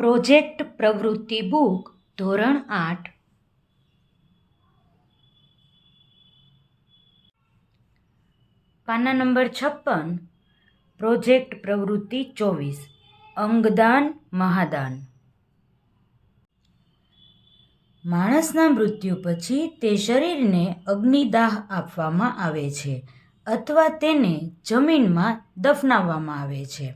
Project પ્રવૃત્તિ book ધોરણ 8 પાના નંબર 56 પ્રોજેક્ટ પ્રવૃત્તિ 24 અંગદાન મહાદાન. માણસના મૃત્યુ પછી તે શરીરને અગ્નિદાહ આપવામાં આવે છે અથવા તેને જમીનમાં દફનાવવામાં આવે છે.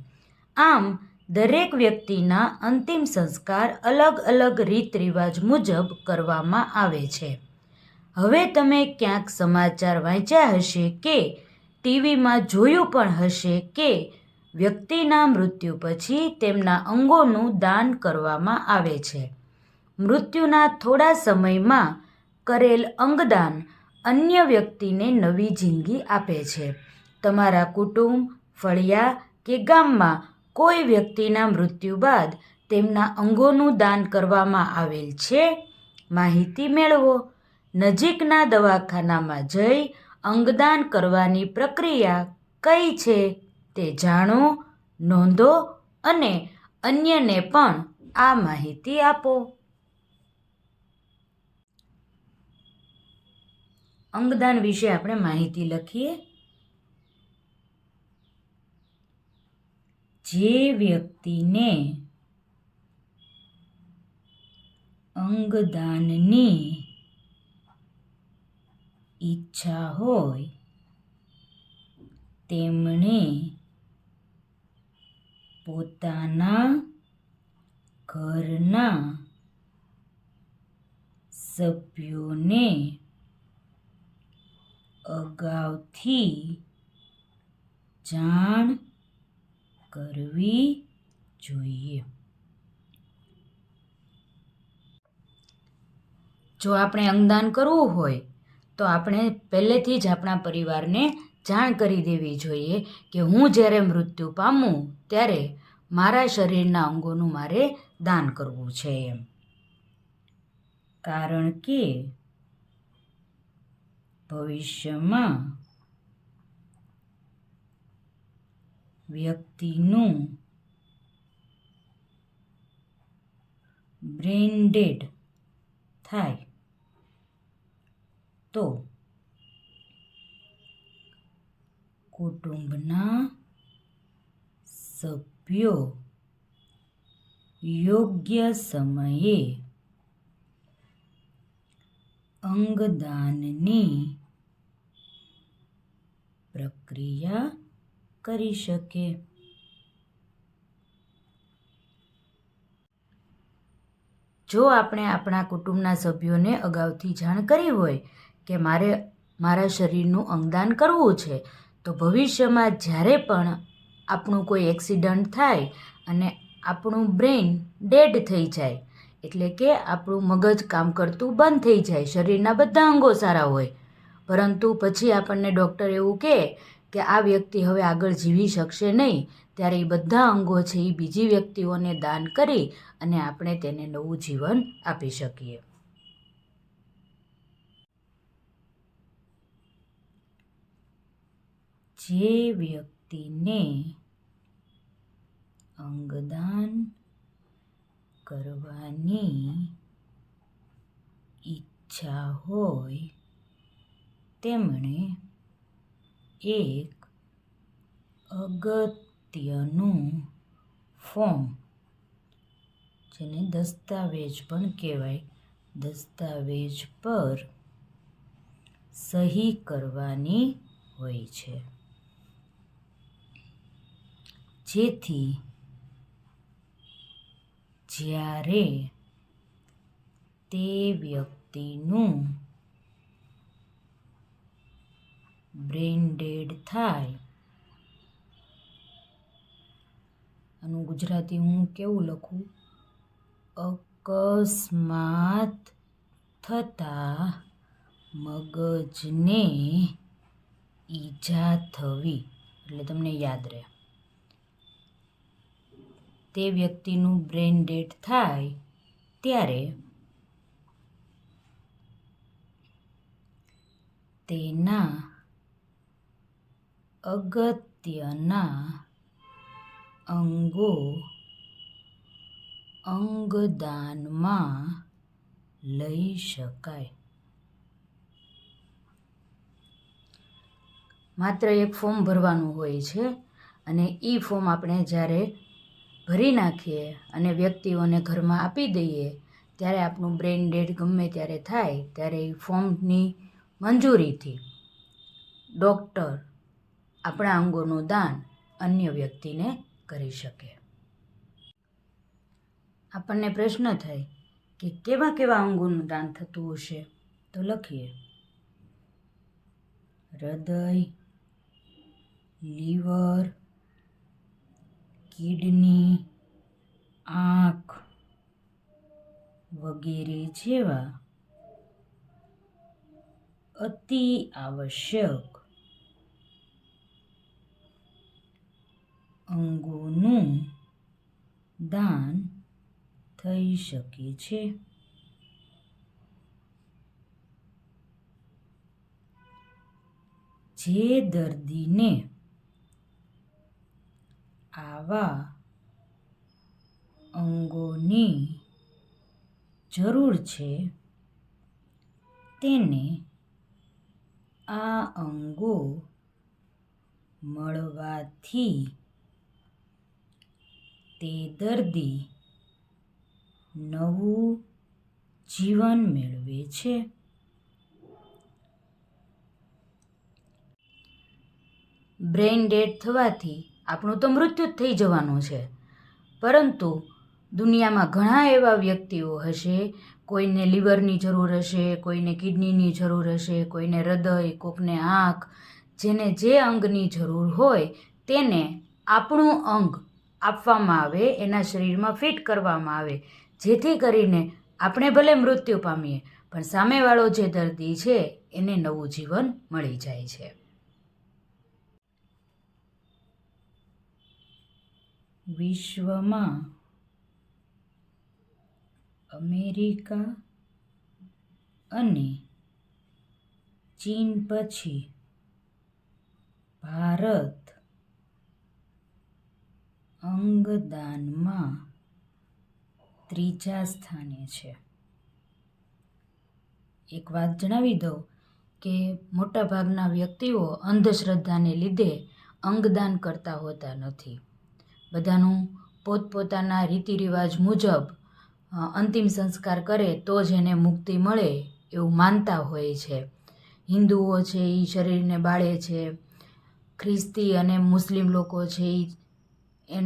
આમ દરેક વ્યક્તિના અંતિમ સંસ્કાર અલગ અલગ રીત રિવાજ મુજબ કરવામાં આવે છે. હવે તમે ક્યાંક સમાચાર વાંચ્યા હશે કે ટીવીમાં જોયું પણ હશે કે વ્યક્તિના મૃત્યુ પછી તેમના અંગોનું દાન કરવામાં આવે છે. મૃત્યુના થોડા સમયમાં કરેલ અંગદાન અન્ય વ્યક્તિને નવી જિંદગી આપે છે. તમારા કુટુંબ, ફળિયા કે ગામમાં કોઈ વ્યક્તિના મૃત્યુ બાદ તેમના અંગોનું દાન કરવામાં આવેલ છે? માહિતી મેળવો. નજીકના દવાખાનામાં જઈ અંગદાન કરવાની પ્રક્રિયા કઈ છે તે જાણો, નોંધો અને અન્યને પણ આ માહિતી આપો. અંગદાન વિશે આપણે માહિતી લખીએ. જે વ્યક્તિને અંગદાનની ઈચ્છા હોય તેમણે પોતાના ઘરના સભ્યોને અગાઉથી જાણ કરવી જોઈએ. જો આપણે અંગદાન કરવું હોય તો આપણે પહેલેથી જ આપણા પરિવારને જાણ કરી દેવી જોઈએ કે હું જ્યારે મૃત્યુ પામું ત્યારે મારા શરીરના અંગોનું મારે દાન કરવું છે એમ. કારણ કે ભવિષ્યમાં વ્યક્તિનું બ્રેઇન ડેડ થાય તો કુટુંબના સભ્યો યોગ્ય સમયે અંગદાનની પ્રક્રિયા કરી શકે. જો આપણે આપણા કુટુંબના સભ્યોને અગાઉથી જાણ કરી હોય કે મારે મારા શરીરનું અંગદાન કરવું છે તો ભવિષ્યમાં જ્યારે પણ આપણું કોઈ એક્સિડન્ટ થાય અને આપણું બ્રેઇન ડેડ થઈ જાય એટલે કે આપણું મગજ કામ કરતું બંધ થઈ જાય, શરીરના બધા અંગો સારા હોય પરંતુ પછી આપણને ડૉક્ટર એવું કહે કે આ વ્યક્તિ હવે આગળ જીવી શકશે નહીં, ત્યારે એ બધા અંગો છે એ બીજી વ્યક્તિઓને દાન કરી અને આપણે તેને નવું જીવન આપી શકીએ. જે વ્યક્તિને અંગદાન કરવાની ઈચ્છા હોય તેમણે એક અગત્યનું ફોર્મ, જેને દસ્તાવેજ પણ કહેવાય, દસ્તાવેજ પર સહી કરવાની હોય છે. જેથી જ્યારે તે વ્યક્તિનું બ્રેઇન ડેડ થાય, આનું ગુજરાતી હું કેવું લખું? અકસ્માત થતાં મગજને ઈજા થવી, એટલે તમને યાદ રહે. તે વ્યક્તિનું બ્રેઇન ડેડ થાય ત્યારે તેના અગત્યના અંગો અંગદાનમાં લઈ શકાય. માત્ર એક ફોર્મ ભરવાનું હોય છે અને એ ફોર્મ આપણે જ્યારે ભરી નાખીએ અને વ્યક્તિઓને ઘરમાં આપી દઈએ ત્યારે આપણું બ્રેઇન ડેડ ગમે ત્યારે થાય ત્યારે એ ફોર્મની મંજૂરીથી ડૉક્ટર આપણા અંગોનું દાન અન્ય વ્યક્તિને કરી શકે. આપણને પ્રશ્ન થાય કે કેવા કેવા અંગોનું દાન થતું હશે, તો લખીએ: હૃદય, લીવર, કિડની, આંખ વગેરે જેવા અતિ આવશ્યક અંગોનું દાન થઈ શકે છે. જે દર્દીને આવા અંગોની જરૂર છે તેને આ અંગો મળવાથી તે દર્દી નવું જીવન મેળવે છે. બ્રેઇન ડેડ થવાથી આપણું તો મૃત્યુ જ થઈ જવાનું છે, પરંતુ દુનિયામાં ઘણા એવા વ્યક્તિઓ હશે, કોઈને લીવરની જરૂર હશે, કોઈને કિડનીની જરૂર હશે, કોઈને હૃદય, કોકને આંખ, જેને જે અંગની જરૂર હોય તેને આપણું અંગ આપવામાં આવે, એના શરીરમાં ફિટ કરવામાં આવે, જેથી કરીને આપણે ભલે મૃત્યુ પામીએ પણ સામેવાળો જે દર્દી છે એને નવું જીવન મળી જાય છે. વિશ્વમાં અમેરિકા અને ચીન પછી ભારત અંગદાનમાં ત્રીજા સ્થાને છે. એક વાત જણાવી દઉં કે મોટાભાગના વ્યક્તિઓ અંધશ્રદ્ધાને લીધે અંગદાન કરતા હોતા નથી. બધાનું પોતપોતાના રીતિરિવાજ મુજબ અંતિમ સંસ્કાર કરે તો જ એને મુક્તિ મળે એવું માનતા હોય છે. હિન્દુઓ છે એ શરીરને બાળે છે, ખ્રિસ્તી અને મુસ્લિમ લોકો છે એ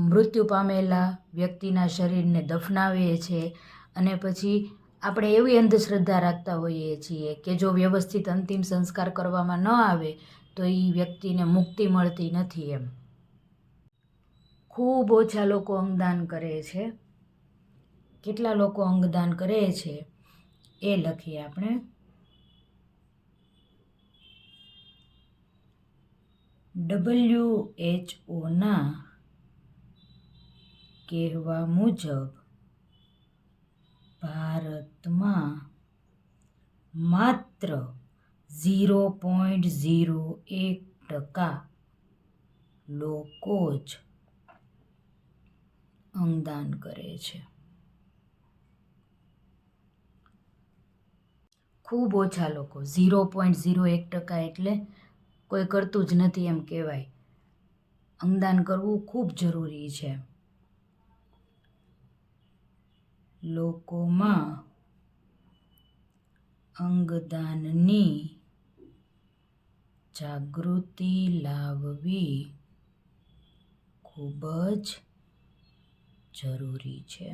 મૃત્યુ પામેલા વ્યક્તિના શરીરને દફનાવે છે અને પછી આપણે એવી અંધશ્રદ્ધા રાખતા હોઈએ છીએ કે જો વ્યવસ્થિત અંતિમ સંસ્કાર કરવામાં ન આવે તો એ વ્યક્તિને મુક્તિ મળતી નથી. એમ ખૂબ ઓછા લોકો અંગદાન કરે છે. કેટલા લોકો અંગદાન કરે છે એ લખીએ આપણે. WHO કહેવા મુજબ ભારતમાં માત્ર 0.01% લોકો જ અંગદાન કરે છે. ખૂબ ઓછા લોકો, 0.01% એટલે કોઈ કરતું જ નથી એમ કહેવાય. અંગદાન કરવું ખૂબ જરૂરી છે. લોકોમાં અંગદાનની જાગૃતિ લાવવી ખૂબ જ જરૂરી છે.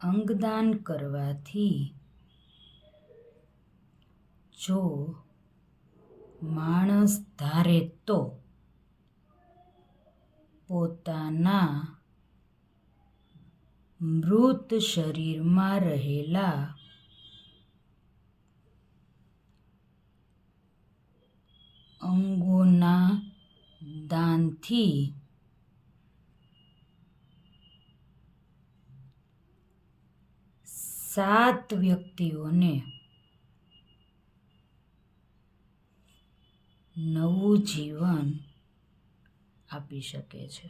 અંગદાન કરવાથી જો માણસ ધારે તો પોતાના મૃત શરીરમાં રહેલા અંગોના દાનથી 7 વ્યક્તિઓને નવું જીવન આપી શકે છે.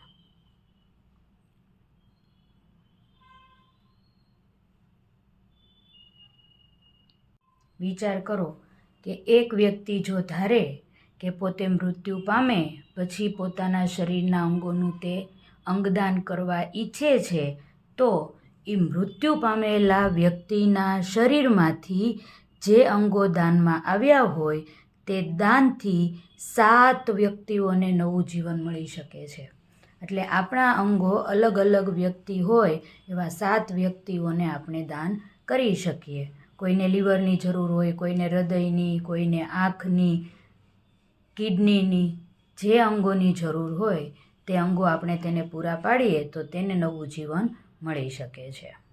વિચાર કરો કે એક વ્યક્તિ જો ધારે કે પોતે મૃત્યુ પામે પછી પોતાના શરીરના અંગોનું તે અંગદાન કરવા ઈચ્છે છે, તો એ મૃત્યુ પામેલા વ્યક્તિના શરીરમાંથી જે અંગો દાનમાં આવ્યા હોય તે દાનથી 7 વ્યક્તિઓને નવું જીવન મળી શકે છે. એટલે આપણા અંગો અલગ અલગ વ્યક્તિ હોય એવા 7 વ્યક્તિઓને આપણે દાન કરી શકીએ. કોઈને લીવરની જરૂર હોય, કોઈને હૃદયની, કોઈને આંખની, કિડનીની, જે અંગોની જરૂર હોય તે અંગો આપણે તેને પૂરા પાડીએ તો તેને નવું જીવન મળી શકે છે.